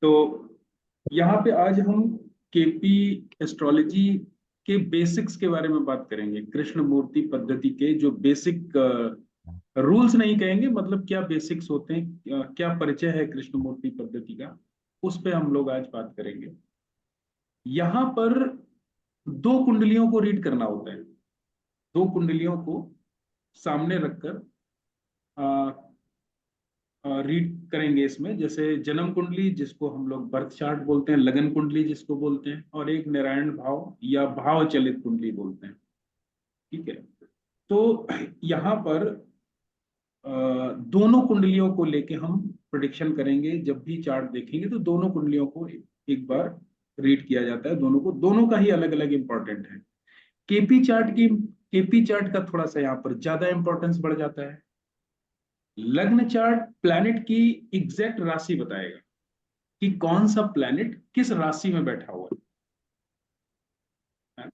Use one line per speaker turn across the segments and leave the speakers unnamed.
तो यहाँ पे आज हम केपी एस्ट्रोलॉजी के बेसिक्स के बारे में बात करेंगे। कृष्ण मूर्ति पद्धति के जो बेसिक रूल्स नहीं कहेंगे, मतलब क्या बेसिक्स होते हैं, क्या परिचय है कृष्ण मूर्ति पद्धति का, उस पे हम लोग आज बात करेंगे। यहाँ पर दो कुंडलियों को रीड करना होता है। दो कुंडलियों को सामने रखकर रीड करेंगे इसमें, जैसे जन्म कुंडली जिसको हम लोग बर्थ चार्ट बोलते हैं, लगन कुंडली जिसको बोलते हैं, और एक नारायण भाव या भाव चलित कुंडली बोलते हैं। ठीक है। तो यहाँ पर दोनों कुंडलियों को लेके हम प्रिडिक्शन करेंगे। जब भी चार्ट देखेंगे तो दोनों कुंडलियों को एक बार रीड किया जाता है। दोनों को, दोनों का ही अलग अलग इंपॉर्टेंट है। केपी चार्ट का थोड़ा सा यहाँ पर ज्यादा इंपॉर्टेंस बढ़ जाता है। लग्न चार्ट प्लैनेट की एग्जैक्ट राशि बताएगा कि कौन सा प्लैनेट किस राशि में बैठा हुआ है।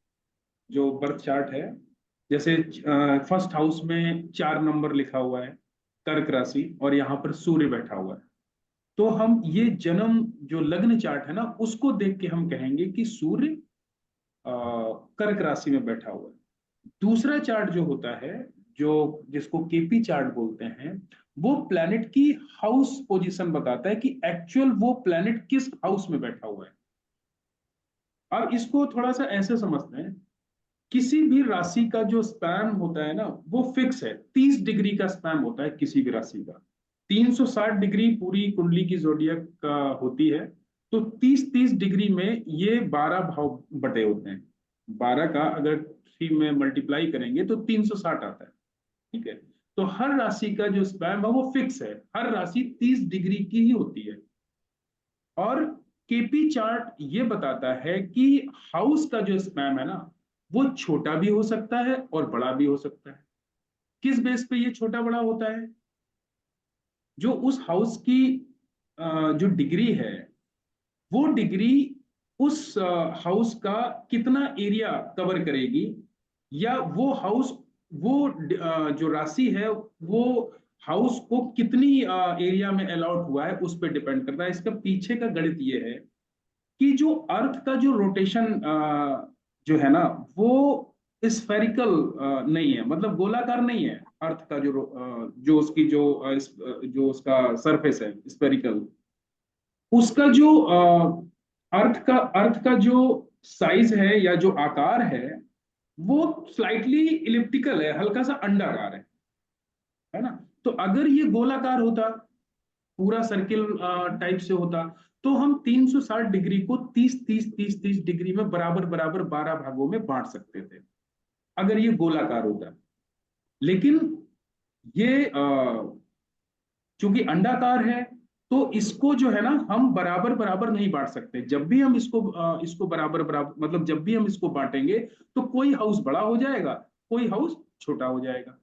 जो बर्थ चार्ट है, जैसे फर्स्ट हाउस में 4 नंबर लिखा हुआ है, कर्क राशि, और यहाँ पर सूर्य बैठा हुआ है, तो हम ये जन्म जो लग्न चार्ट है ना, उसको देख के हम कहेंगे कि सूर्य कर्क राशि में बैठा हुआ है। दूसरा चार्ट जो होता है, जो जिसको केपी चार्ट बोलते हैं, वो प्लैनेट की हाउस पोजीशन बताता है कि एक्चुअल वो प्लैनेट किस हाउस में बैठा हुआ है। अब इसको थोड़ा सा ऐसे समझते हैं, किसी भी राशि का जो स्पैन होता है ना, वो फिक्स है। 30 डिग्री का स्पैन होता है किसी भी राशि का। 360 डिग्री पूरी कुंडली की जोडियक का होती है। तो 30-30 डिग्री में ये 12 भाव बटे होते हैं। 12 का अगर 3 में मल्टीप्लाई करेंगे तो 360 आता है। ठीक है। तो हर राशि का जो स्पैम है वो फिक्स है। हर राशि 30 डिग्री की ही होती है। और केपी चार्ट ये बताता है कि हाउस का जो स्पैम है ना, वो छोटा भी हो सकता है और बड़ा भी हो सकता है। किस बेस पे ये छोटा बड़ा होता है? जो उस हाउस की जो डिग्री है, वो डिग्री उस हाउस का कितना एरिया कवर करेगी, या वो हाउस, वो जो राशि है, वो हाउस को कितनी एरिया में अलाउट हुआ है, उस पर डिपेंड करता है। इसका पीछे का गणित ये है कि जो अर्थ का जो रोटेशन जो है ना, वो स्फेरिकल नहीं है, मतलब गोलाकार नहीं है। अर्थ का जो उसकी जो उसका सरफेस है स्फेरिकल, उसका जो अर्थ का जो साइज है या जो आकार है, वो स्लाइटली इलिप्टिकल है, हल्का सा अंडाकार है ना। तो अगर ये गोलाकार होता, पूरा सर्किल टाइप से होता, तो हम 360 डिग्री को 30-30-30-30 डिग्री में बराबर बराबर 12 भागों में बांट सकते थे, अगर ये गोलाकार होता। लेकिन ये चूंकि अंडाकार है, तो इसको जो है ना, हम बराबर बराबर नहीं बांट सकते। जब भी हम इसको बराबर बराबर, मतलब जब भी हम इसको बांटेंगे, तो कोई हाउस बड़ा हो जाएगा, कोई हाउस छोटा हो जाएगा।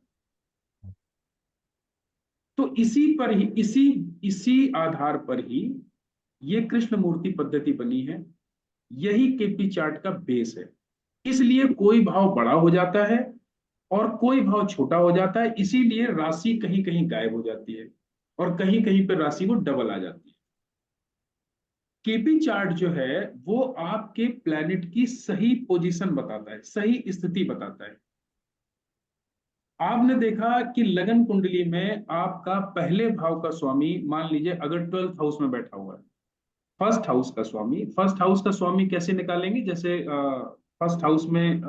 तो इसी पर ही, इसी आधार पर ही ये कृष्ण मूर्ति पद्धति बनी है। यही केपी चार्ट का बेस है। इसलिए कोई भाव बड़ा हो जाता है और कोई भाव छोटा हो जाता है। इसीलिए राशि कहीं कहीं गायब हो जाती है और कहीं कहीं पर राशि वो डबल आ जाती है। केपी चार्ट जो है, वो आपके प्लैनेट की सही पोजीशन बताता है, सही स्थिति बताता है। आपने देखा कि लगन कुंडली में आपका पहले भाव का स्वामी, मान लीजिए अगर 12th हाउस में बैठा हुआ है, फर्स्ट हाउस का स्वामी कैसे निकालेंगे? जैसे फर्स्ट हाउस में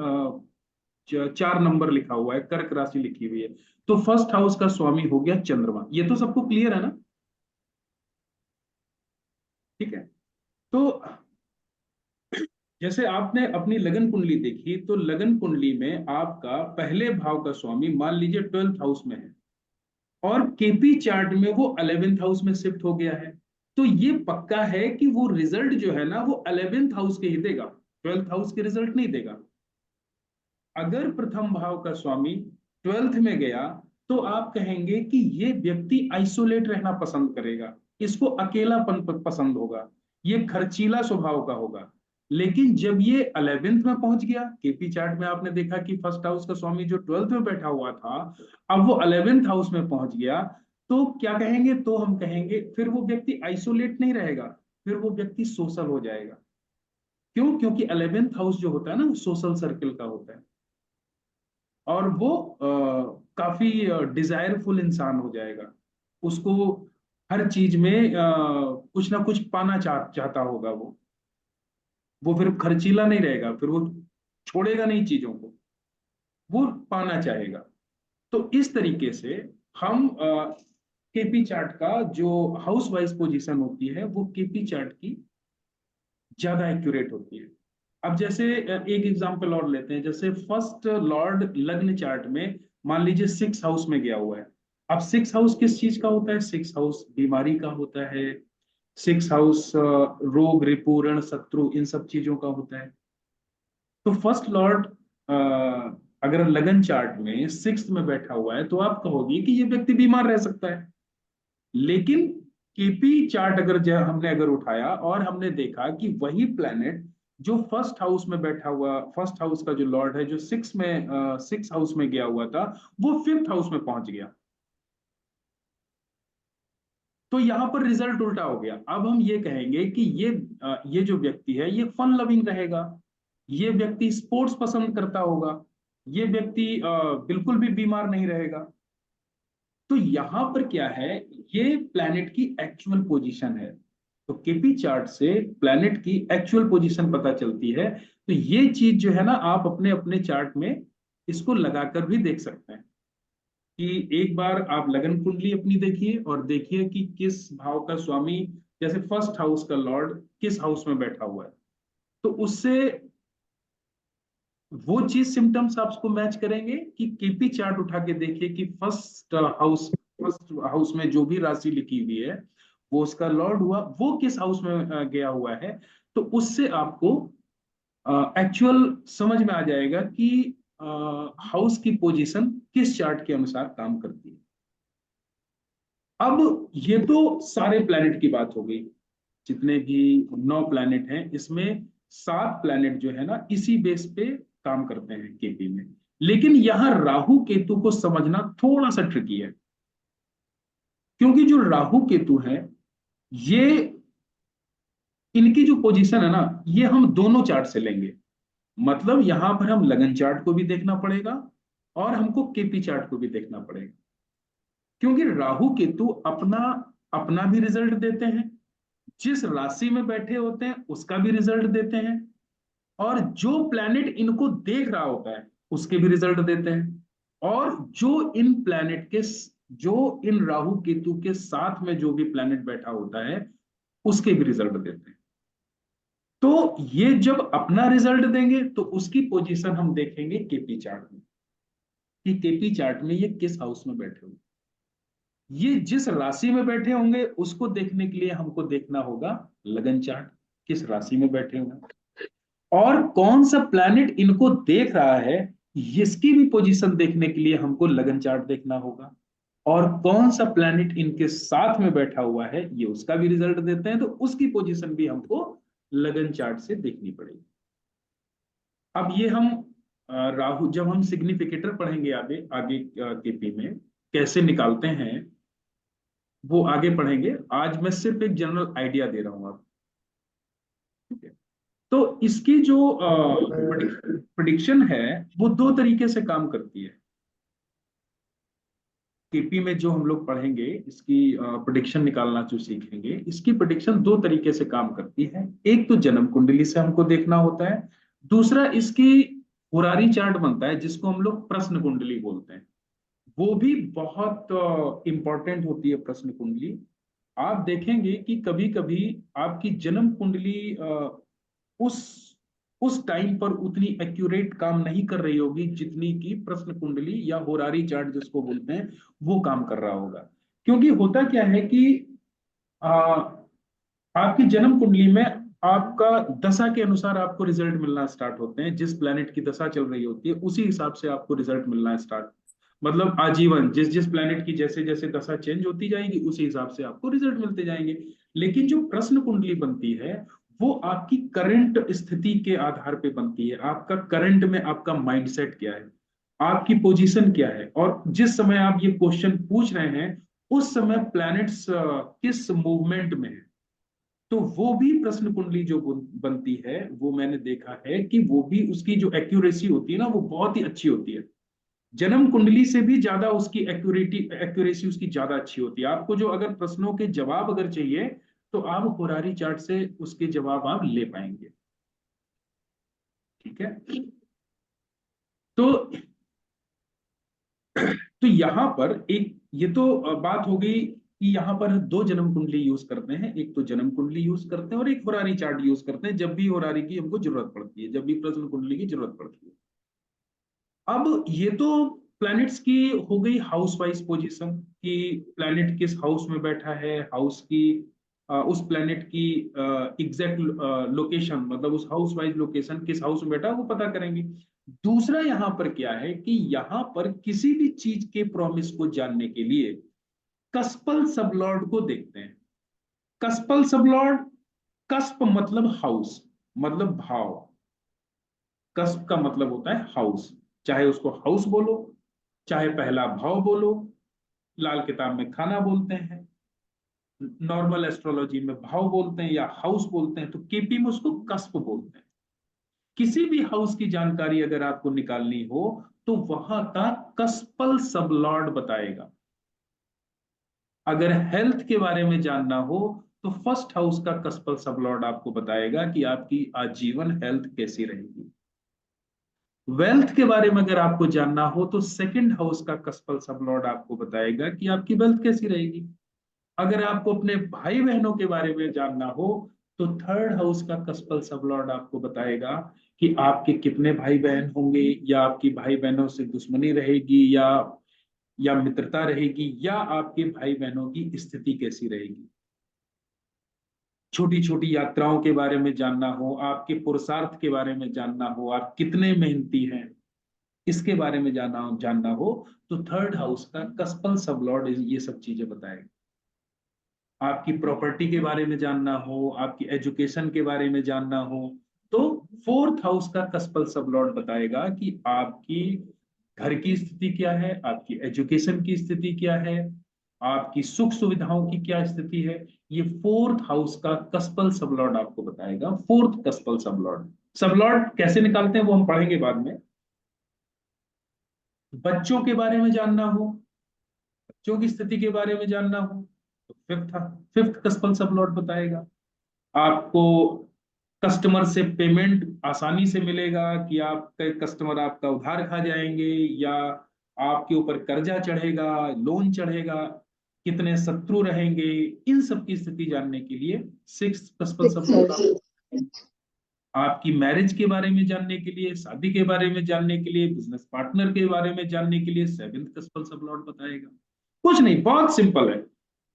4 नंबर लिखा हुआ है, कर्क राशि लिखी हुई है, तो फर्स्ट हाउस का स्वामी हो गया चंद्रमा। ये तो सबको क्लियर है ना? ठीक है। तो जैसे आपने अपनी लगन कुंडली देखी, तो लगन कुंडली में आपका पहले भाव का स्वामी मान लीजिए 12th हाउस में है, और केपी चार्ट में वो 11th हाउस में शिफ्ट हो गया है। तो ये पक्का है कि वो रिजल्ट जो है ना, वो 11th हाउस के ही देगा, 12th हाउस के रिजल्ट नहीं देगा। अगर प्रथम भाव का स्वामी 12th में गया, तो आप कहेंगे कि ये व्यक्ति आइसोलेट रहना पसंद करेगा, इसको अकेलापन पसंद होगा, ये खर्चीला स्वभाव का होगा। लेकिन जब ये 11th में पहुंच गया, केपी चार्ट में आपने देखा कि फर्स्ट हाउस का स्वामी जो 12th में बैठा हुआ था, अब वो 11th हाउस में पहुंच गया, तो क्या कहेंगे? तो हम कहेंगे फिर वो व्यक्ति आइसोलेट नहीं रहेगा, फिर वो व्यक्ति सोशल हो जाएगा। क्यों? क्योंकि 11th हाउस जो होता है ना, वो सोशल सर्कल का होता है, और वो काफी डिजायरफुल इंसान हो जाएगा। उसको हर चीज में कुछ ना कुछ पाना चाहता होगा वो फिर खर्चीला नहीं रहेगा, फिर वो छोड़ेगा नहीं चीजों को, वो पाना चाहेगा। तो इस तरीके से हम केपी चार्ट का जो हाउस वाइज पोजीशन होती है वो केपी चार्ट की ज्यादा एक्यूरेट होती है। अब जैसे एक एग्जांपल और लेते हैं, जैसे फर्स्ट लॉर्ड लग्न चार्ट में मान लीजिए 6 हाउस में गया हुआ है। अब 6 हाउस किस चीज का होता है? 6 हाउस बीमारी का होता है, 6 हाउस रोग रिपू ऋण शत्रु इन सब चीजों का होता है। तो फर्स्ट लॉर्ड अगर लगन चार्ट में 6th में बैठा हुआ है तो आप कहोगे कि ये व्यक्ति बीमार रह सकता है। लेकिन केपी चार्ट हमने अगर उठाया और हमने देखा कि वही प्लैनेट जो फर्स्ट हाउस में बैठा हुआ, फर्स्ट हाउस का जो लॉर्ड है जो 6 हाउस में गया हुआ था, वो 5th हाउस में पहुंच गया। तो यहां पर रिजल्ट उल्टा हो गया। अब हम ये कहेंगे कि ये जो व्यक्ति है ये फन लविंग रहेगा, ये व्यक्ति स्पोर्ट्स पसंद करता होगा, ये व्यक्ति बिल्कुल भी बीमार नहीं रहेगा। तो यहां पर क्या है, ये प्लैनेट की एक्चुअल पोजीशन है। तो केपी चार्ट से प्लैनेट की एक्चुअल पोजीशन पता चलती है। तो ये चीज जो है ना, आप अपने अपने चार्ट में इसको लगाकर भी देख सकते हैं कि एक बार आप लगन कुंडली अपनी देखिए और देखिए कि किस भाव का स्वामी, जैसे फर्स्ट हाउस का लॉर्ड किस हाउस में बैठा हुआ है, तो उससे वो चीज सिम्टम्स आपको मैच करेंगे। कि केपी चार्ट उठा के देखिए कि फर्स्ट हाउस में जो भी राशि लिखी हुई है वो उसका लॉर्ड हुआ, वो किस हाउस में गया हुआ है। तो उससे आपको एक्चुअल समझ में आ जाएगा कि हाउस की पोजीशन किस चार्ट के अनुसार काम करती है। अब ये तो सारे प्लैनेट की बात हो गई, जितने भी 9 प्लैनेट हैं इसमें 7 प्लैनेट जो है ना इसी बेस पे काम करते हैं केपी में। लेकिन यहां राहु केतु को समझना थोड़ा सा ट्रिकी है, क्योंकि जो राहु केतु है ये, इनकी जो पोजीशन है ना, ये हम दोनों चार्ट से लेंगे। मतलब यहां पर हम लगन चार्ट को भी देखना पड़ेगा और हमको केपी चार्ट को भी देखना पड़ेगा, क्योंकि राहु केतु अपना अपना भी रिजल्ट देते हैं, जिस राशि में बैठे होते हैं उसका भी रिजल्ट देते हैं, और जो प्लैनेट इनको देख रहा होता है उसके भी रिजल्ट देते हैं, और जो इन राहु केतु के साथ में जो भी प्लैनेट बैठा होता है उसके भी रिजल्ट देते हैं। तो ये जब अपना रिजल्ट देंगे तो उसकी पोजीशन हम देखेंगे केपी चार्ट में, कि केपी चार्ट में ये किस हाउस में बैठे हुए। ये जिस राशि में बैठे होंगे उसको देखने के लिए हमको देखना होगा लगन चार्ट, किस राशि में बैठे हुए हैं, और कौन सा प्लैनेट इनको देख रहा है इसकी भी पोजीशन देखने के लिए हमको लगन चार्ट देखना होगा, और कौन सा प्लैनेट इनके साथ में बैठा हुआ है ये उसका भी रिजल्ट देते हैं, तो उसकी पोजीशन भी हमको लगन चार्ट से देखनी पड़ेगी। अब ये हम राहु, जब हम सिग्निफिकेटर पढ़ेंगे आगे आगे केपी में कैसे निकालते हैं वो आगे पढ़ेंगे। आज मैं सिर्फ एक जनरल आइडिया दे रहा हूं आपको, ठीक है? तो इसकी जो प्रिडिक्शन है वो दो तरीके से काम करती है। केपी में जो हम लोग पढ़ेंगे इसकी प्रिडिक्शन निकालना जो सीखेंगे, इसकी प्रिडिक्शन दो तरीके से काम करती है। एक तो जन्म कुंडली से हमको देखना होता है, दूसरा इसकी होरारी चार्ट बनता है जिसको हम लोग प्रश्न कुंडली बोलते हैं। वो भी बहुत इंपॉर्टेंट होती है प्रश्न कुंडली। आप देखेंगे कि कभी कभी आपकी जन्म कुंडली उस उस टाइम पर उतनी एक्यूरेट काम नहीं कर रही होगी जितनी की प्रश्न कुंडली या होरारी चार्ट जिसको बोलते हैं वो काम कर रहा होगा। क्योंकि होता क्या है कि आ, आपकी जन्म कुंडली में आपका दशा के अनुसार आपको रिजल्ट मिलना स्टार्ट होते हैं। जिस प्लेनेट की दशा चल रही होती है उसी हिसाब से आपको रिजल्ट मिलना स्टार्ट, मतलब आजीवन जिस जिस प्लेनेट की जैसे जैसे दशा चेंज होती जाएगी उसी हिसाब से आपको रिजल्ट मिलते जाएंगे। लेकिन जो प्रश्न कुंडली बनती है वो आपकी करंट स्थिति के आधार पे बनती है। आपका करंट में आपका माइंडसेट क्या है, आपकी पोजीशन क्या है, और जिस समय आप ये क्वेश्चन पूछ रहे हैं उस समय प्लैनेट्स किस मूवमेंट में है। तो वो भी प्रश्न कुंडली जो बनती है, वो मैंने देखा है कि वो भी उसकी जो एक्यूरेसी होती है ना, वो बहुत ही अच्छी होती है। जन्म कुंडली से भी ज्यादा उसकी एक्यूरेसी उसकी ज्यादा अच्छी होती है। आपको जो अगर प्रश्नों के जवाब अगर चाहिए, तो आप होरारी चार्ट से उसके जवाब आप ले पाएंगे। ठीक है। तो यहाँ पर एक ये तो बात हो गई कि यहाँ पर दो जन्म कुंडली यूज करते हैं, एक तो जन्म कुंडली यूज करते हैं और एक होरारी चार्ट यूज करते हैं जब भी होरारी की हमको जरूरत पड़ती है, जब भी प्रश्न कुंडली की जरूरत पड़ती है। अब ये तो प्लैनेट्स की हो गई हाउस वाइज पोजीशन, कि प्लैनेट किस हाउस में बैठा है, हाउस की उस प्लैनेट की एग्जैक्ट लोकेशन, मतलब उस हाउस वाइज लोकेशन किस हाउस में बैठा है वो पता करेंगे। दूसरा यहाँ पर क्या है कि यहाँ पर किसी भी चीज के प्रॉमिस को जानने के लिए कस्पल सबलॉर्ड को देखते हैं। कस्पल सबलॉर्ड, कस्प मतलब हाउस, मतलब भाव। कस्प का मतलब होता है हाउस, चाहे उसको हाउस बोलो, चाहे पहला भाव बोलो, लाल किताब में खाना बोलते हैं, नॉर्मल एस्ट्रोलॉजी में भाव बोलते हैं या हाउस बोलते हैं, तो केपी में उसको कस्प बोलते हैं। किसी भी हाउस की जानकारी अगर आपको निकालनी हो तो वहां का कस्पल सबलॉर्ड बताएगा। अगर हेल्थ के बारे में जानना हो तो फर्स्ट हाउस का कस्पल सबलॉर्ड आपको बताएगा कि आपकी आजीवन हेल्थ कैसी रहेगी। वेल्थ के बारे में अगर आपको जानना हो तो सेकंड हाउस का कस्पल सबलॉर्ड आपको बताएगा कि आपकी वेल्थ कैसी रहेगी। अगर आपको अपने भाई बहनों के बारे में जानना हो तो थर्ड हाउस का कस्पल सबलॉर्ड आपको बताएगा कि आपके कितने भाई बहन होंगे, या आपकी भाई बहनों से दुश्मनी रहेगी या मित्रता रहेगी, या आपके भाई बहनों की स्थिति कैसी रहेगी। छोटी छोटी यात्राओं के बारे में जानना हो, आपके पुरुषार्थ के बारे में जानना हो, आप कितने मेहनती हैं, इसके बारे में जानना हो तो थर्ड हाउस का कस्पल सबलॉर्ड ये सब चीजें बताएगा। आपकी प्रॉपर्टी के बारे में जानना हो, आपकी एजुकेशन के बारे में जानना हो, तो फोर्थ हाउस का कस्पल सबलॉर्ड बताएगा कि आपकी घर की स्थिति क्या है, आपकी एजुकेशन की स्थिति क्या है, आपकी सुख सुविधाओं की क्या स्थिति है। ये फोर्थ हाउस का कस्पल सबलॉर्ड आपको बताएगा। फोर्थ कस्पल सबलॉर्ड, सबलॉर्ड कैसे निकालते हैं वो हम पढ़ेंगे बाद में। बच्चों के बारे में जानना हो, बच्चों की स्थिति के बारे में जानना हो तो फिफ्थ फिफ्थ कस्पल सबलॉर्ड बताएगा। आपको कस्टमर से पेमेंट आसानी से मिलेगा कि आपके कस्टमर आपका उधार खा जाएंगे, या आपके ऊपर कर्जा चढ़ेगा, लोन चढ़ेगा, कितने शत्रु रहेंगे, इन सब की स्थिति जानने के लिए सिक्स कस्पल सबलॉर्ड। आपकी मैरिज के बारे में जानने के लिए, शादी के बारे में जानने के लिए, बिजनेस पार्टनर के बारे में जानने के लिए सेवेंथ कस्पल सबलॉर्ड बताएगा। कुछ नहीं, बहुत सिंपल है।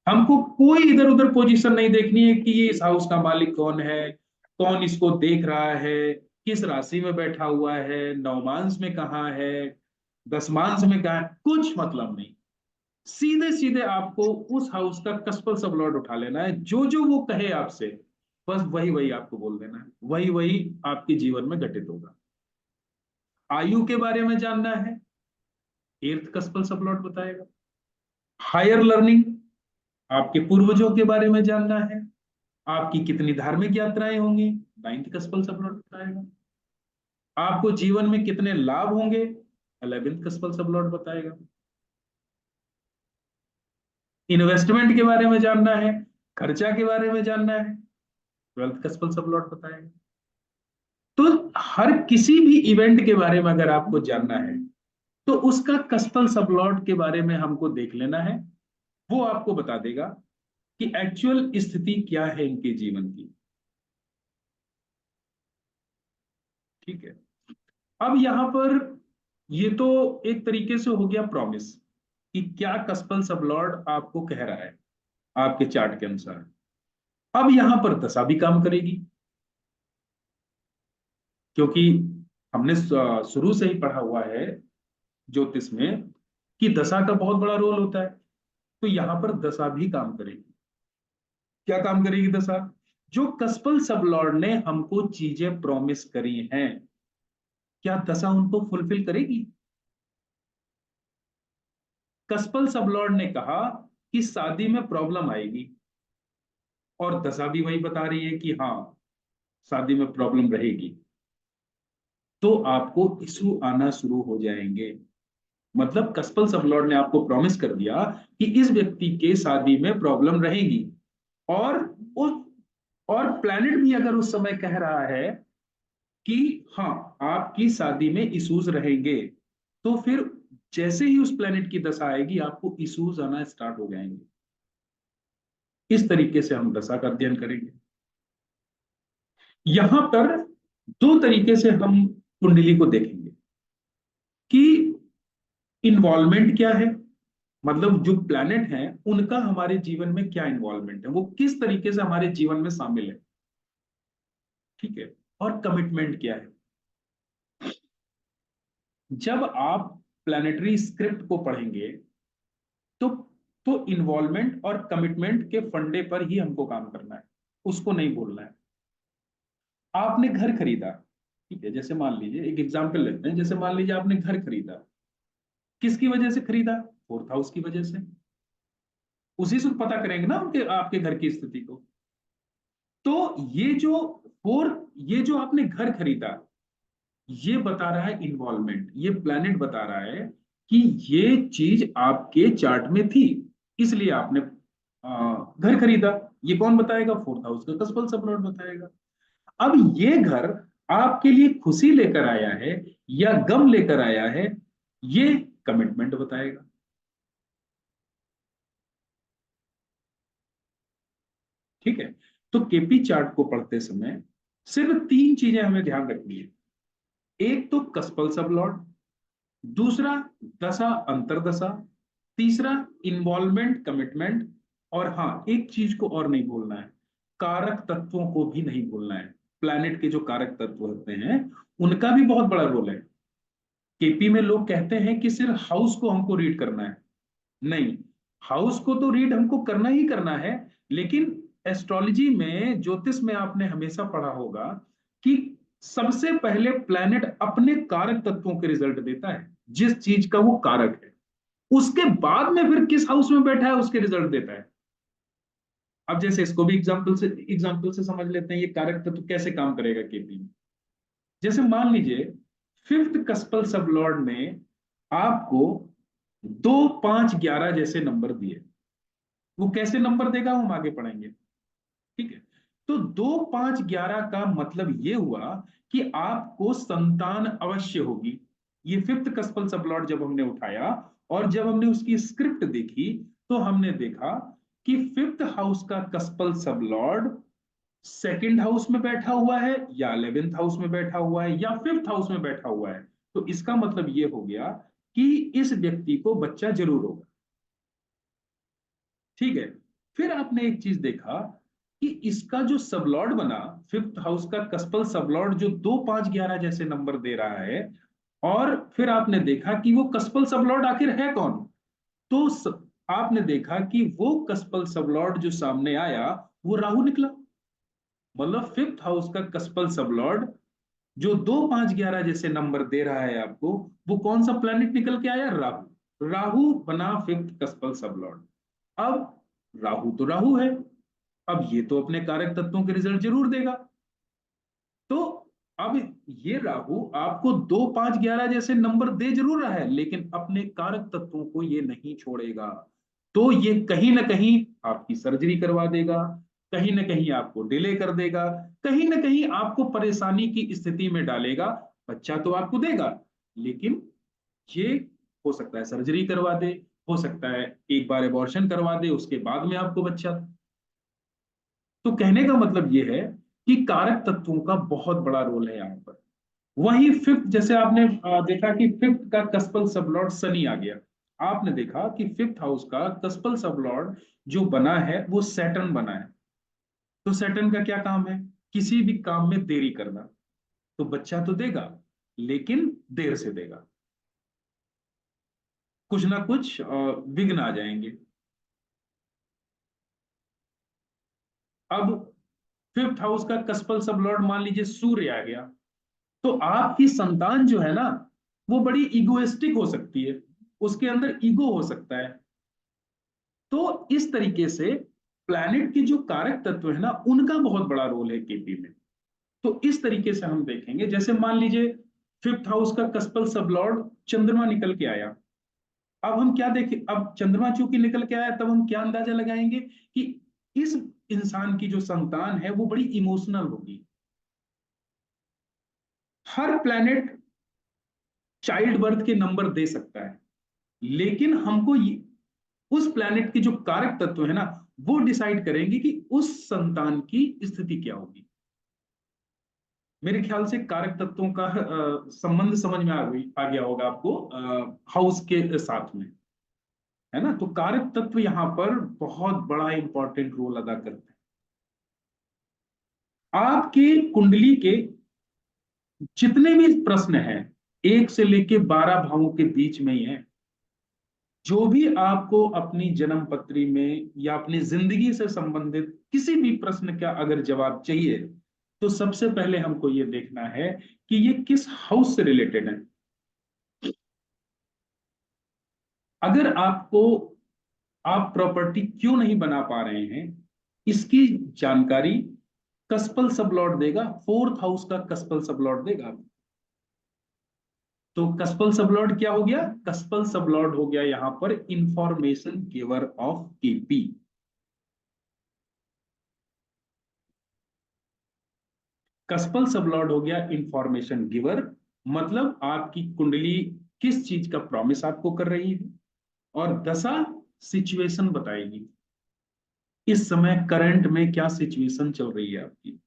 हमको कोई इधर उधर पोजीशन नहीं देखनी है कि ये इस हाउस का मालिक कौन है, कौन इसको देख रहा है, किस राशि में बैठा हुआ है, नवमांश में कहाँ है, दसमांश में कहाँ है, कुछ मतलब नहीं। सीधे सीधे आपको उस हाउस का कस्पल सबलॉर्ड उठा लेना है, जो जो वो कहे आपसे, बस वही वही आपको बोल देना है, वही वही आपके जीवन में घटित होगा। आयु के बारे में जानना है, एर्थ कस्पल सबलॉर्ड बताएगा। हायर लर्निंग, आपके पूर्वजों के बारे में जानना है, आपकी कितनी धार्मिक यात्राएं होंगी, नाइन्थ कस्पल सबलॉर्ड बताएगा। आपको जीवन में कितने लाभ होंगे, 11th कस्पल सबलॉर्ड बताएगा। इन्वेस्टमेंट के बारे में जानना है, खर्चा के बारे में जानना है, 12th कस्पल सबलॉर्ड बताएगा। तो हर किसी भी इवेंट के बारे में अगर आपको जानना है तो उसका कस्पल सबलॉर्ड के बारे में हमको देख लेना है। वो आपको बता देगा कि एक्चुअल स्थिति क्या है इनके जीवन की। ठीक है। अब यहां पर ये तो एक तरीके से हो गया प्रॉमिस कि क्या कस्पल सबलॉर्ड आपको कह रहा है आपके चार्ट के अनुसार। अब यहां पर दशा भी काम करेगी, क्योंकि हमने शुरू से ही पढ़ा हुआ है ज्योतिष में कि दशा का बहुत बड़ा रोल होता है। तो यहां पर दशा भी काम करेगी। क्या काम करेगी दशा? जो कस्पल सबलॉर्ड ने हमको चीजें प्रॉमिस करी हैं, क्या दशा उनको फुलफिल करेगी? कस्पल सबलॉर्ड ने कहा कि शादी में प्रॉब्लम आएगी, और दशा भी वही बता रही है कि हाँ शादी में प्रॉब्लम रहेगी, तो आपको इशू आना शुरू हो जाएंगे। मतलब कस्पल सबलॉर्ड ने आपको प्रॉमिस कर दिया कि इस व्यक्ति के शादी में प्रॉब्लम रहेगी, और उस और प्लैनेट भी अगर उस समय कह रहा है कि हाँ आपकी शादी में इश्यूज रहेंगे, तो फिर जैसे ही उस प्लैनेट की दशा आएगी आपको इश्यूज आना स्टार्ट हो जाएंगे। इस तरीके से हम दशा का अध्ययन करेंगे। यहां पर दो तरीके से हम कुंडली को देखेंगे कि इन्वॉल्वमेंट क्या है, मतलब जो प्लैनेट है उनका हमारे जीवन में क्या इन्वॉल्वमेंट है, वो किस तरीके से हमारे जीवन में शामिल है, ठीक है, और कमिटमेंट क्या है। जब आप प्लानिटरी स्क्रिप्ट को पढ़ेंगे तो इन्वॉल्वमेंट और कमिटमेंट के फंडे पर ही हमको काम करना है, उसको नहीं बोलना है। आपने घर खरीदा, ठीक है, जैसे मान लीजिए एक एग्जांपल लेते हैं, जैसे मान लीजिए आपने घर खरीदा, किसकी वजह से खरीदा, फोर्थ हाउस की वजह से। उसी से पता करेंगे ना उनके आपके घर की स्थिति को। तो ये जो आपने घर खरीदा, ये बता रहा है इन्वॉल्वमेंट, ये प्लैनेट बता रहा है कि ये चीज आपके चार्ट में थी, इसलिए आपने घर खरीदा। ये कौन बताएगा, फोर्थ हाउस का कस्पल सबलॉर्ड बताएगा। अब ये घर आपके लिए खुशी लेकर आया है या गम लेकर आया है, ये कमिटमेंट बताएगा। ठीक है, तो केपी चार्ट को पढ़ते समय सिर्फ तीन चीजें हमें ध्यान रखनी है। एक तो कस्पल सबलॉर्ड, दूसरा दशा अंतरदशा, तीसरा इन्वॉल्वमेंट कमिटमेंट, और हाँ एक चीज को और नहीं भूलना है, कारक तत्वों को भी नहीं भूलना है। प्लैनेट के जो कारक तत्व होते हैं उनका भी बहुत बड़ा रोल है। केपी में लोग कहते हैं कि सिर्फ हाउस को हमको रीड करना है, नहीं, हाउस को तो रीड हमको करना ही करना है, लेकिन एस्ट्रोलॉजी में, ज्योतिष में आपने हमेशा पढ़ा होगा कि सबसे पहले प्लैनेट अपने कारक तत्वों के रिजल्ट देता है, जिस चीज का वो कारक है, उसके बाद में फिर किस हाउस में बैठा है उसके रिजल्ट देता है। अब जैसे इसको भी एग्जाम्पल से समझ लेते हैं, ये कारक तत्व कैसे काम करेगा केपी में। जैसे मान लीजिए फिफ्थ कस्पल सबलॉर्ड ने आपको 2 5 11 जैसे नंबर दिए, वो कैसे नंबर देगा हम आगे पढ़ेंगे, ठीक है। तो 2 5 11 का मतलब ये हुआ कि आपको संतान अवश्य होगी। ये फिफ्थ कस्पल सबलॉर्ड जब हमने उठाया और जब हमने उसकी स्क्रिप्ट देखी, तो हमने देखा कि फिफ्थ हाउस का कस्पल सबलॉर्ड सेकंड हाउस में बैठा हुआ है, या 11th हाउस में बैठा हुआ है, या फिफ्थ हाउस में बैठा हुआ है। तो इसका मतलब ये हो गया कि इस व्यक्ति को बच्चा जरूर होगा, ठीक है। फिर आपने एक चीज देखा कि इसका जो सबलॉर्ड बना, फिफ्थ हाउस का कस्पल सबलॉर्ड जो 2 5 11 जैसे नंबर दे रहा है, और फिर आपने देखा कि वो कस्पल सबलॉर्ड आखिर है कौन। तो आपने देखा कि वो कस्पल सबलॉर्ड जो सामने आया वो राहु निकला। मतलब फिफ्थ हाउस का कस्पल सबलॉर्ड जो 2 5 11 जैसे नंबर दे रहा है आपको, वो कौन सा प्लैनेट निकल के आया, राहु। राहु बना फिफ्थ कस्पल सबलॉर्ड। अब राहु तो राहु है, अब ये तो अपने कारक तत्वों के रिजल्ट जरूर देगा। तो अब ये राहु आपको 2 5 11 जैसे नंबर दे जरूर रहा है, लेकिन अपने कारक तत्वों को ये नहीं छोड़ेगा। तो ये कहीं ना कहीं आपकी सर्जरी करवा देगा, कहीं ना कहीं आपको डिले कर देगा, कहीं ना कहीं आपको परेशानी की स्थिति में डालेगा। बच्चा तो आपको देगा, लेकिन ये हो सकता है सर्जरी करवा दे, हो सकता है एक बार एबॉर्शन करवा दे, उसके बाद में आपको बच्चा। तो कहने का मतलब ये है कि कारक तत्वों का बहुत बड़ा रोल है यहाँ पर। वही फिफ्थ, जैसे आपने देखा कि फिफ्थ का कस्पल सबलॉर्ड शनि आ गया, आपने देखा कि फिफ्थ हाउस का कस्पल सबलॉर्ड जो बना है वो सैटर्न बना है। तो सैटर्न का क्या काम है, किसी भी काम में देरी करना। तो बच्चा तो देगा, लेकिन देर से देगा, कुछ ना कुछ विघ्न आ जाएंगे। अब फिफ्थ हाउस का कस्पल सबलॉर्ड मान लीजिए सूर्य आ गया, तो आपकी संतान जो है ना वो बड़ी इगोइस्टिक हो सकती है, उसके अंदर ईगो हो सकता है। तो इस तरीके से प्लैनेट के जो कारक तत्व है ना, उनका बहुत बड़ा रोल है केपी में। तो इस तरीके से हम देखेंगे, जैसे मान लीजिए फिफ्थ हाउस का कस्पल सबलॉर्ड चंद्रमा निकल के आया। अब हम क्या देखें, अब चंद्रमा चूंकि निकल के आया, तब हम क्या अंदाजा लगाएंगे कि इस इंसान की जो संतान है वो बड़ी इमोशनल होगी। हर प्लैनेट चाइल्ड बर्थ के नंबर दे सकता है, लेकिन हमको उस प्लैनेट के जो कारक तत्व है ना, वो डिसाइड करेंगे कि उस संतान की स्थिति क्या होगी। मेरे ख्याल से कारक तत्वों का संबंध समझ में आ गया होगा आपको हाउस के साथ में, है ना। तो कारक तत्व यहाँ पर बहुत बड़ा इंपॉर्टेंट रोल अदा करते हैं। आपके कुंडली के जितने भी प्रश्न हैं, 1 से लेके 12 भावों के बीच में ही है। जो भी आपको अपनी जन्म पत्री में या अपनी जिंदगी से संबंधित किसी भी प्रश्न का अगर जवाब चाहिए, तो सबसे पहले हमको ये देखना है कि ये किस हाउस से रिलेटेड है। अगर आपको, आप प्रॉपर्टी क्यों नहीं बना पा रहे हैं, इसकी जानकारी कस्पल सबलॉर्ड देगा। फोर्थ हाउस का कस्पल सबलॉर्ड देगा। तो कस्पल सबलॉर्ड क्या हो गया? कस्पल सबलॉर्ड हो गया यहां पर information giver of KP. कस्पल sublord हो गया इंफॉर्मेशन गिवर, मतलब आपकी कुंडली किस चीज का प्रॉमिस आपको कर रही है, और दशा सिचुएशन बताएगी इस समय करंट में क्या सिचुएशन चल रही है आपकी।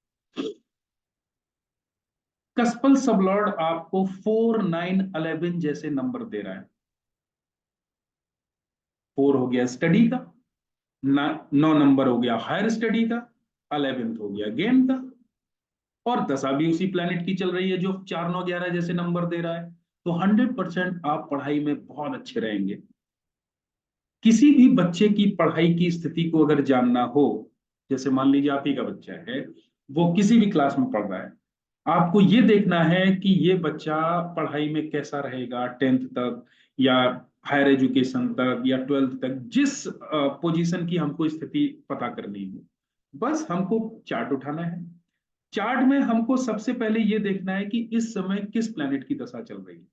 कस्पल सबलॉर्ड आपको 4, 9, 11 जैसे नंबर दे रहा है। 4 हो गया स्टडी का, 9 नंबर हो गया हायर स्टडी का, 11th हो गया गेम का, और दशा भी उसी प्लेनेट की चल रही है जो 4, 9, 11 जैसे नंबर दे रहा है। तो 100% आप पढ़ाई में बहुत अच्छे रहेंगे। किसी भी बच्चे की पढ़ाई की स्थिति को अगर जानना हो, जैसे मान लीजिए आप ही का बच्चा है, वो किसी भी क्लास में पढ़ रहा है, आपको ये देखना है कि ये बच्चा पढ़ाई में कैसा रहेगा 10th तक, या हायर एजुकेशन तक, या 12th तक, जिस पोजीशन की हमको स्थिति पता करनी है। बस हमको चार्ट उठाना है। चार्ट में हमको सबसे पहले ये देखना है कि इस समय किस प्लैनेट की दशा चल रही है।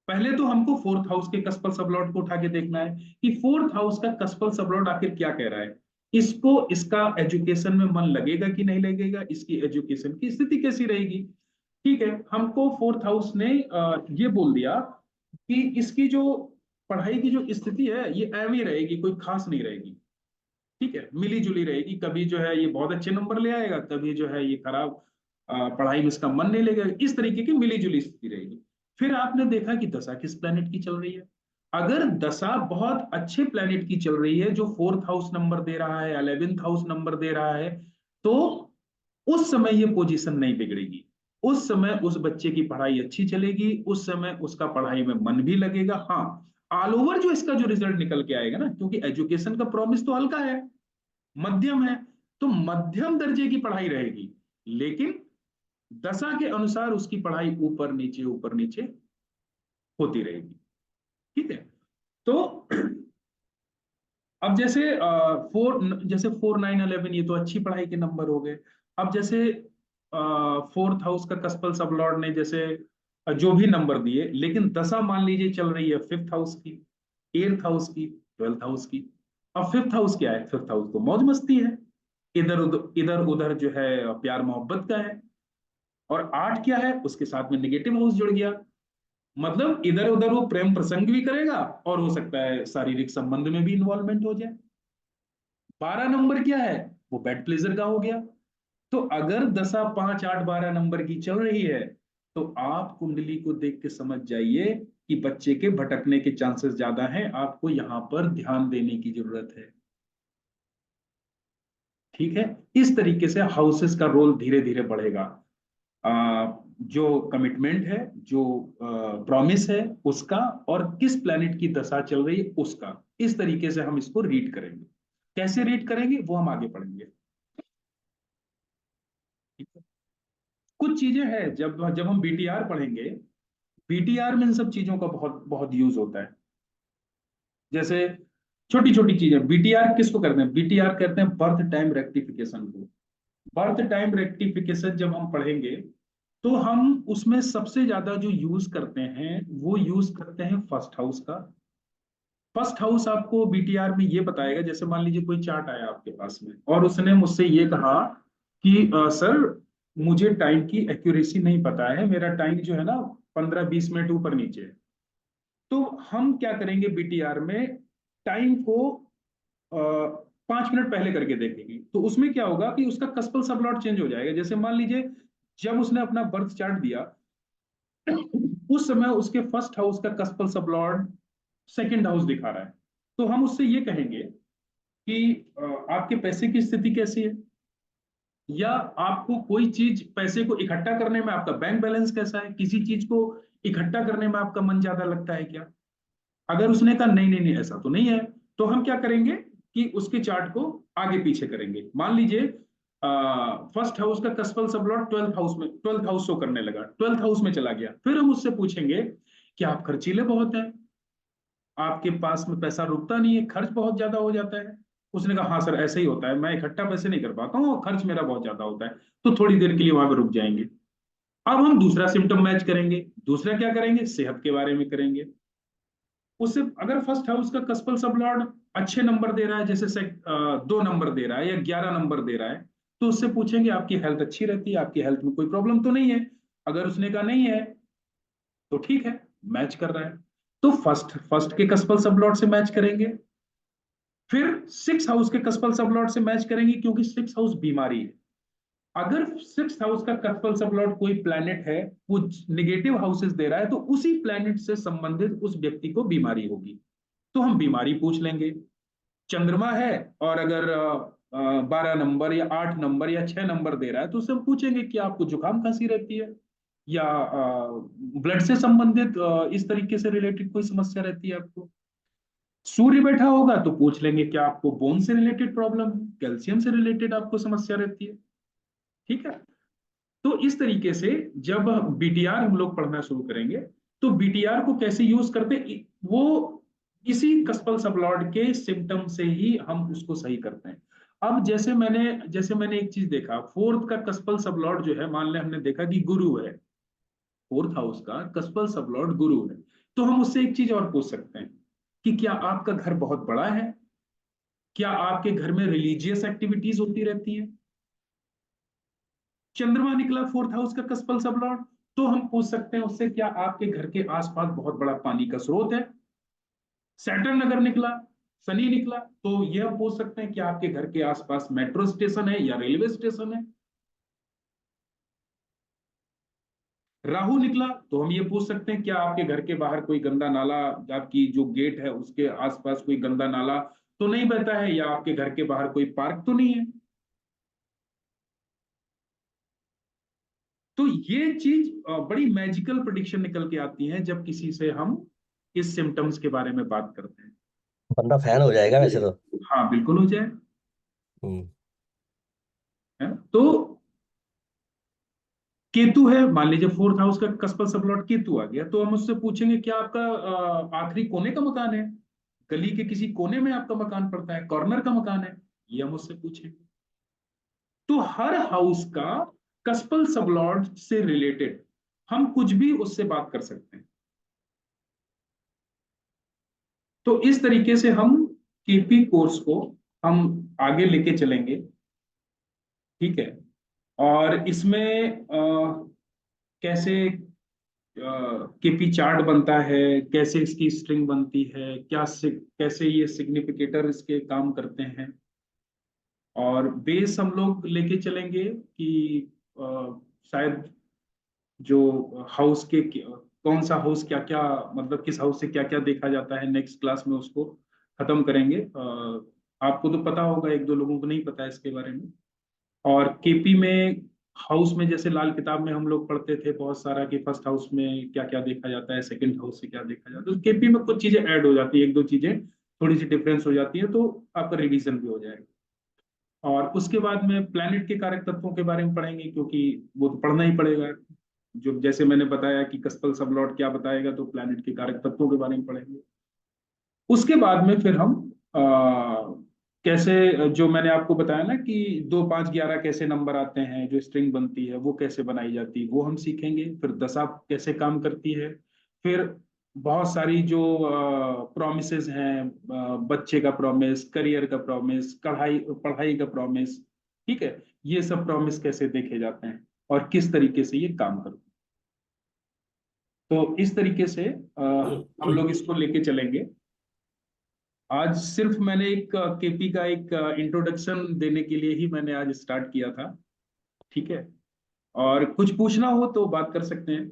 पहले तो हमको फोर्थ हाउस के कस्पल सबलॉट को उठा के देखना है कि फोर्थ हाउस का कस्पल सबलॉट आखिर क्या कह रहा है। इसको, इसका एजुकेशन में मन लगेगा कि नहीं लगेगा, इसकी एजुकेशन की स्थिति कैसी रहेगी। ठीक है, हमको फोर्थ हाउस ने ये बोल दिया कि इसकी जो पढ़ाई की जो स्थिति है ये एवं ही रहेगी, कोई खास नहीं रहेगी। ठीक है, मिली जुली रहेगी, कभी जो है ये बहुत अच्छे नंबर ले आएगा, कभी जो है ये खराब, पढ़ाई में इसका मन नहीं लगेगा, इस तरीके की मिली जुली स्थिति रहेगी। फिर आपने देखा कि दशा किस प्लेनेट की चल रही है। अगर दशा बहुत अच्छे प्लेनेट की चल रही है जो फोर्थ हाउस नंबर दे रहा है, 11th हाउस नंबर दे रहा है, तो उस समय ये पोजीशन नहीं बिगड़ेगी। उस समय उस बच्चे की पढ़ाई अच्छी चलेगी, उस समय उसका पढ़ाई में मन भी लगेगा। हाँ, ऑल ओवर जो इसका जो रिजल्ट निकल के आएगा ना, क्योंकि एजुकेशन का प्रॉमिस तो हल्का है, मध्यम है, तो मध्यम दर्जे की पढ़ाई रहेगी, लेकिन दशा के अनुसार उसकी पढ़ाई ऊपर नीचे होती रहेगी। ठीक है। तो अब जैसे 4, 9, 11 ये तो अच्छी पढ़ाई के नंबर हो गए। अब जैसे फोर्थ हाउस का कस्पल सबलॉर्ड ने जैसे जो भी नंबर दिए, लेकिन दशा मान लीजिए चल रही है फिफ्थ हाउस की, 8th हाउस की, 12th हाउस की। अब फिफ्थ हाउस क्या है? फिफ्थ हाउस तो मौज मस्ती है, इधर उधर जो है प्यार मोहब्बत का है। और 8 क्या है? उसके साथ में निगेटिव हाउस जुड़ गया, मतलब इधर उधर वो प्रेम प्रसंग भी करेगा, और हो सकता है शारीरिक संबंध में भी इन्वॉल्वमेंट हो जाए। 12 नंबर क्या है? वो बेड प्लेजर का हो गया। तो अगर दशा 5, 8, 12 नंबर की चल रही है, तो आप कुंडली को देख के समझ जाइए कि बच्चे के भटकने के चांसेस ज्यादा हैं, आपको यहां पर ध्यान देने की जरूरत है। ठीक है, इस तरीके से हाउसेस का रोल धीरे धीरे बढ़ेगा। जो कमिटमेंट है, जो प्रॉमिस है उसका, और किस प्लेनेट की दशा चल रही है उसका, इस तरीके से हम इसको रीड करेंगे। कैसे रीड करेंगे वो हम आगे पढ़ेंगे। ठीक है? कुछ चीजें हैं, जब जब हम बीटीआर पढ़ेंगे, बीटीआर में इन सब चीजों का बहुत बहुत यूज होता है। जैसे छोटी छोटी चीजें। बीटीआर किसको करते हैं? बीटीआर करते हैं बर्थ टाइम रेक्टिफिकेशन को। बर्थ टाइम रेक्टिफिकेशन जब हम पढ़ेंगे तो हम उसमें सबसे ज्यादा जो यूज करते हैं वो यूज करते हैं फर्स्ट हाउस का। फर्स्ट हाउस आपको बीटीआर में ये बताएगा, जैसे मान लीजिए कोई चार्ट आया आपके पास में और उसने मुझसे ये कहा कि सर मुझे टाइम की एक्यूरेसी नहीं पता है, मेरा टाइम जो है ना 15-20 मिनट ऊपर नीचे है। तो हम क्या करेंगे बीटीआर में, टाइम को 5 मिनट पहले करके देखेंगे। तो उसमें क्या होगा कि उसका कस्पल सबलॉट चेंज हो जाएगा। जैसे मान लीजिए जब उसने अपना बर्थ चार्ट दिया उस समय उसके फर्स्ट हाउस का कस्पल सबलॉर्ड सेकंड हाउस दिखा रहा है, तो हम उससे ये कहेंगे कि आपके पैसे की स्थिति कैसी है, या आपको कोई चीज पैसे को इकट्ठा करने में आपका बैंक बैलेंस कैसा है, किसी चीज को इकट्ठा करने में आपका मन ज्यादा लगता है क्या। अगर उसने कहा नहीं नहीं नहीं ऐसा तो नहीं है, तो हम क्या करेंगे कि उसके चार्ट को आगे पीछे करेंगे। मान लीजिए फर्स्ट हाउस का कस्पल सबलॉट 12th हाउस शो करने लगा, 12th हाउस में चला गया, फिर हम उससे पूछेंगे कि आप खर्चीले बहुत हैं, आपके पास में पैसा रुकता नहीं है, खर्च बहुत ज्यादा हो जाता है। उसने कहा हाँ सर ऐसे ही होता है, मैं इकट्ठा पैसे नहीं कर पाता हूँ और खर्च मेरा बहुत ज्यादा होता है। तो थोड़ी देर के लिए वहां पर रुक जाएंगे। अब हम दूसरा सिम्टम मैच करेंगे। दूसरा क्या करेंगे, सेहत के बारे में करेंगे। उससे अगर फर्स्ट हाउस का कस्पल सबलॉर्ड अच्छे नंबर दे रहा है, जैसे 2 नंबर दे रहा है या 11 नंबर दे रहा है, तो उससे पूछेंगे आपकी हेल्थ अच्छी रहती है, आपकी हेल्थ में कोई प्रॉब्लम तो नहीं है। अगर उसने कहा नहीं है तो ठीक है, मैच कर रहा है। तो फर्स्ट फर्स्ट के कस्पल सबलॉर्ड से मैच करेंगे, फिर 6 हाउस के कस्पल सबलॉर्ड से मैच करेंगे, क्योंकि 6 हाउस बीमारी है। अगर 6 हाउस का कस्पल सबलॉर्ड कोई प्लैनेट है वो निगेटिव हाउसेस दे रहा है, तो उसी प्लैनेट से संबंधित उस व्यक्ति को बीमारी होगी। तो हम बीमारी पूछ लेंगे। चंद्रमा है और अगर 12 नंबर या 8 नंबर या 6 नंबर दे रहा है, तो उससे हम पूछेंगे कि आपको जुकाम खांसी रहती है, या ब्लड से संबंधित इस तरीके से रिलेटेड कोई समस्या रहती है आपको। सूर्य बैठा होगा तो पूछ लेंगे क्या आपको बोन से रिलेटेड प्रॉब्लम है, कैल्शियम से रिलेटेड आपको समस्या रहती है। ठीक है। तो इस तरीके से जब बीटीआर हम लोग पढ़ना शुरू करेंगे, तो बीटीआर को कैसे यूज करते, वो इसी कस्पल सबलॉर्ड के सिम्टम से ही हम उसको सही करते हैं। अब जैसे मैंने एक चीज देखा, फोर्थ का कस्पल सबलॉर्ड जो है, मान लें हमने देखा कि गुरु है, फोर्थ हाउस का कस्पल सबलॉर्ड गुरु है, तो हम उससे एक चीज और पूछ सकते हैं कि क्या आपका घर बहुत बड़ा है, क्या आपके घर में रिलीजियस एक्टिविटीज होती रहती है। चंद्रमा निकला फोर्थ हाउस का कस्पल सबलॉर्ड, तो हम पूछ सकते हैं उससे क्या आपके घर के आसपास बहुत बड़ा पानी का स्रोत है। सैटर्न अगर निकला, शनि निकला, तो यह पूछ सकते हैं कि आपके घर के आसपास मेट्रो स्टेशन है या रेलवे स्टेशन है। राहु निकला तो हम ये पूछ सकते हैं क्या आपके घर के बाहर कोई गंदा नाला, आपकी जो गेट है उसके आसपास कोई गंदा नाला तो नहीं बहता है, या आपके घर के बाहर कोई पार्क तो नहीं है। तो ये चीज बड़ी मैजिकल प्रिडिक्शन निकल के आती है जब किसी से हम इस सिम्टम्स के बारे में बात करते हैं।
बंदा फैन हो जाएगा वैसे तो।
हाँ बिल्कुल हो जाए।
हम्म।
है ना? तो केतु है, मान लीजिए फोर्थ हाउस का कस्पल सबलॉट केतु आ गया, तो हम उससे पूछेंगे क्या आपका आखिरी कोने का मकान है, गली के किसी कोने में आपका मकान पड़ता है, कॉर्नर का मकान है, ये हम उससे पूछेंगे। तो हर हाउस का कस्पल सबलॉट से रिलेटेड हम कुछ भी उससे बात कर सकते हैं। तो इस तरीके से हम केपी कोर्स को हम आगे लेके चलेंगे। ठीक है। और इसमें कैसे केपी चार्ट बनता है, कैसे इसकी स्ट्रिंग बनती है, कैसे ये सिग्निफिकेटर इसके काम करते हैं, और बेस हम लोग लेके चलेंगे कि शायद जो हाउस के कौन सा हाउस क्या क्या, मतलब किस हाउस से क्या क्या देखा जाता है, नेक्स्ट क्लास में उसको खत्म करेंगे। आपको तो पता होगा, एक दो लोगों को नहीं पता है इसके बारे में। और केपी में हाउस में जैसे लाल किताब में हम लोग पढ़ते थे बहुत सारा कि फर्स्ट हाउस में क्या क्या देखा जाता है, सेकंड हाउस से क्या देखा जाता है, तो केपी में कुछ चीजें ऐड हो जाती है, एक दो चीजें थोड़ी सी डिफरेंस हो जाती है, तो आपका रिवीजन भी हो जाएगा। और उसके बाद में प्लैनेट के कारक तत्वों के बारे में पढ़ेंगे, क्योंकि वो तो पढ़ना ही पड़ेगा। जो जैसे मैंने बताया कि कस्पल सबलॉट क्या बताएगा, तो प्लैनेट के कारक तत्वों के बारे में पढ़ेंगे। उसके बाद में फिर हम कैसे जो मैंने आपको बताया ना कि 2 5 11 कैसे नंबर आते हैं, जो स्ट्रिंग बनती है वो कैसे बनाई जाती है वो हम सीखेंगे। फिर दशा कैसे काम करती है। फिर बहुत सारी जो प्रोमिसेस हैं, बच्चे का प्रॉमिस, करियर का प्रॉमिस, पढ़ाई पढ़ाई का प्रॉमिस, ठीक है, ये सब प्रॉमिस कैसे देखे जाते हैं और किस तरीके से ये काम करते हैं। तो इस तरीके से हम लोग इसको लेके चलेंगे। आज सिर्फ मैंने एक केपी का एक इंट्रोडक्शन देने के लिए ही मैंने आज स्टार्ट किया था, ठीक है। और कुछ पूछना हो तो बात कर सकते हैं।